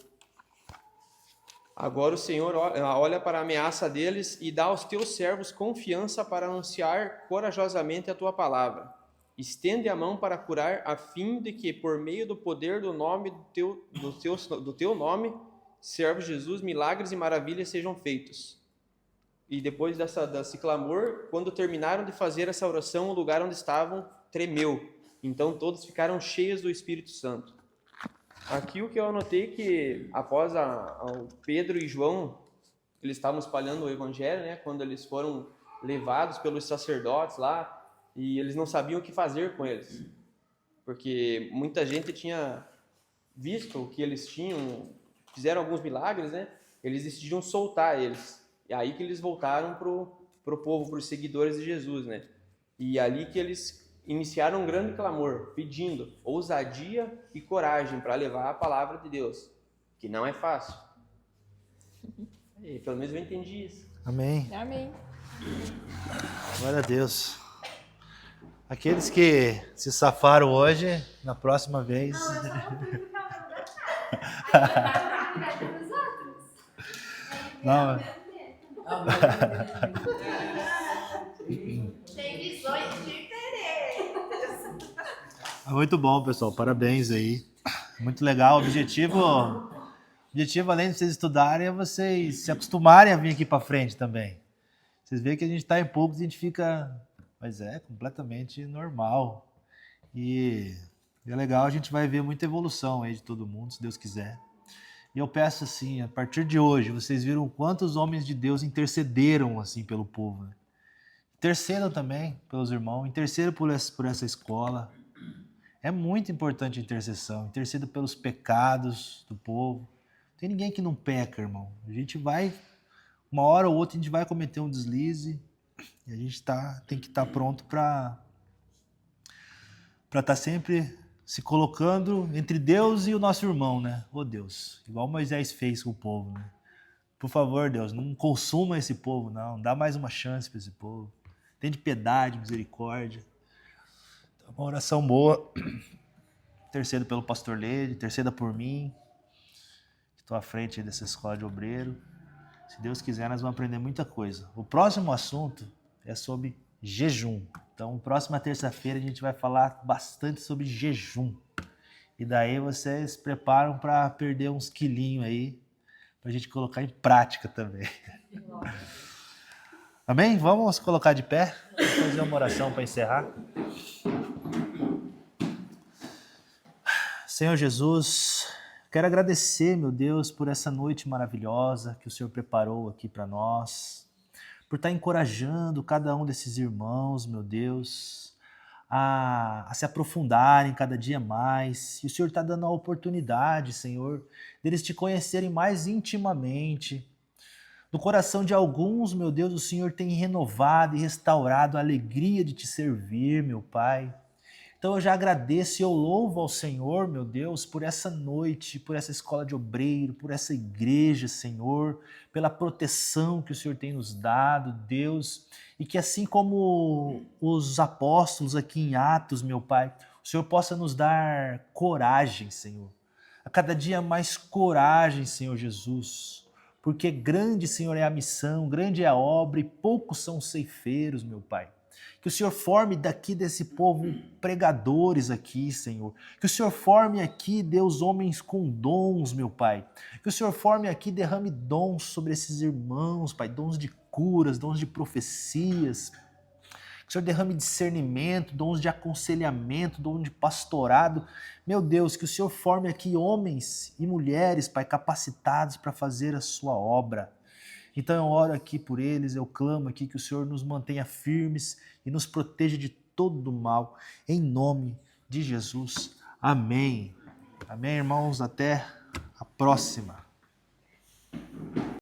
Agora o Senhor olha para a ameaça deles e dá aos teus servos confiança para anunciar corajosamente a tua palavra. Estende a mão para curar, a fim de que, por meio do poder do nome do teu nome, servo Jesus, milagres e maravilhas sejam feitos. E depois desse clamor, quando terminaram de fazer essa oração, o lugar onde estavam tremeu. Então todos ficaram cheios do Espírito Santo. Aqui o que eu anotei que após o Pedro e João, eles estavam espalhando o evangelho, né? Quando eles foram levados pelos sacerdotes lá, e eles não sabiam o que fazer com eles, porque muita gente tinha visto o que eles tinham, fizeram alguns milagres, né? Eles decidiram soltar eles, e aí que eles voltaram pro povo, para os seguidores de Jesus, né? E ali que eles iniciaram um grande clamor, pedindo ousadia e coragem para levar a palavra de Deus, que não é fácil. E pelo menos eu entendi isso. Amém. Amém. Glória a Deus. Aqueles que se safaram hoje, na próxima vez. Não, eu só não fui porque ela não dá cara. Aí eu tava cuidando dos outros. Não, Tem visões diferentes. muito bom, pessoal. Parabéns aí. Muito legal. O objetivo, além de vocês estudarem, é vocês se acostumarem a vir aqui para frente também. Vocês veem que a gente está em público, a gente fica... Mas é completamente normal. E é legal, a gente vai ver muita evolução aí de todo mundo, se Deus quiser. E eu peço assim, a partir de hoje, vocês viram quantos homens de Deus intercederam assim pelo povo, né? Intercedam também pelos irmãos, intercedam por essa escola. É muito importante a intercessão, interceda pelos pecados do povo. Não tem ninguém que não peca, irmão. A gente vai, uma hora ou outra, a gente vai cometer um deslize e a gente tem que estar pronto para estar sempre se colocando entre Deus e o nosso irmão, né? Ô Deus, igual Moisés fez com o povo, né? Por favor, Deus, não consuma esse povo, não. Dá mais uma chance para esse povo. Tem de piedade, misericórdia. Então, uma oração boa. Terceiro pelo pastor Lede, terceira por mim. Estou à frente dessa escola de obreiro. Se Deus quiser, nós vamos aprender muita coisa. O próximo assunto é sobre jejum. Então, próxima terça-feira a gente vai falar bastante sobre jejum. E daí vocês preparam para perder uns quilinhos aí, para a gente colocar em prática também. Amém? Vamos colocar de pé? Vou fazer uma oração para encerrar. Senhor Jesus, quero agradecer, meu Deus, por essa noite maravilhosa que o Senhor preparou aqui para nós, por estar encorajando cada um desses irmãos, meu Deus, a se aprofundarem cada dia mais. E o Senhor está dando a oportunidade, Senhor, deles te conhecerem mais intimamente. No coração de alguns, meu Deus, o Senhor tem renovado e restaurado a alegria de te servir, meu Pai. Então eu já agradeço e eu louvo ao Senhor, meu Deus, por essa noite, por essa escola de obreiro, por essa igreja, Senhor, pela proteção que o Senhor tem nos dado, Deus, e que assim como os apóstolos aqui em Atos, meu Pai, o Senhor possa nos dar coragem, Senhor, a cada dia mais coragem, Senhor Jesus, porque grande, Senhor, é a missão, grande é a obra e poucos são os ceifeiros, meu Pai. Que o Senhor forme daqui desse povo pregadores aqui, Senhor. Que o Senhor forme aqui, Deus, homens com dons, meu Pai. Que o Senhor forme aqui, derrame dons sobre esses irmãos, Pai. Dons de curas, dons de profecias. Que o Senhor derrame discernimento, dons de aconselhamento, dom de pastorado. Meu Deus, que o Senhor forme aqui homens e mulheres, Pai, capacitados para fazer a sua obra. Então eu oro aqui por eles, eu clamo aqui que o Senhor nos mantenha firmes e nos proteja de todo mal, em nome de Jesus. Amém. Amém, irmãos. Até a próxima.